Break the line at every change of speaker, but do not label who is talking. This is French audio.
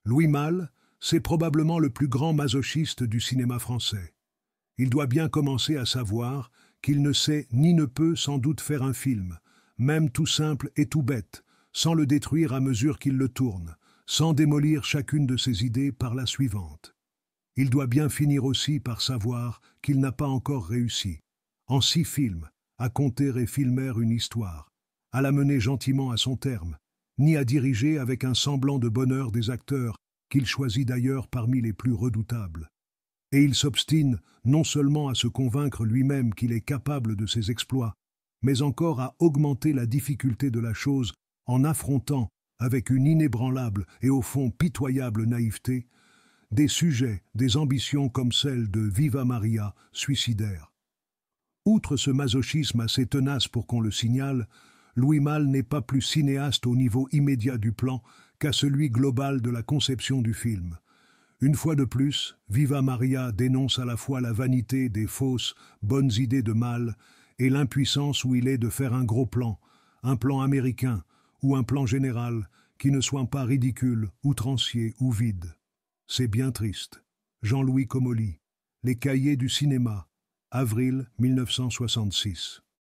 Louis Malle, c'est probablement le plus grand masochiste du cinéma français. Il doit bien commencer à savoir qu'il ne sait ni ne peut sans doute faire un film, même tout simple et tout bête, sans le détruire à mesure qu'il le tourne, sans démolir chacune de ses idées par la suivante. Il doit bien finir aussi par savoir qu'il n'a pas encore réussi, en 6 films, à conter et filmer une histoire, à la mener gentiment à son terme, ni à diriger avec un semblant de bonheur des acteurs qu'il choisit d'ailleurs parmi les plus redoutables. Et il s'obstine non seulement à se convaincre lui-même qu'il est capable de ses exploits, mais encore à augmenter la difficulté de la chose en affrontant, avec une inébranlable et au fond pitoyable naïveté, des sujets, des ambitions comme celle de Viva Maria, suicidaire. Outre ce masochisme assez tenace pour qu'on le signale, Louis Malle n'est pas plus cinéaste au niveau immédiat du plan qu'à celui global de la conception du film. Une fois de plus, Viva Maria dénonce à la fois la vanité des fausses, bonnes idées de Malle et l'impuissance où il est de faire un gros plan, un plan américain ou un plan général qui ne soit pas ridicule, outrancier ou vide. C'est bien triste. Jean-Louis Comolli, Les Cahiers du cinéma, avril 1966.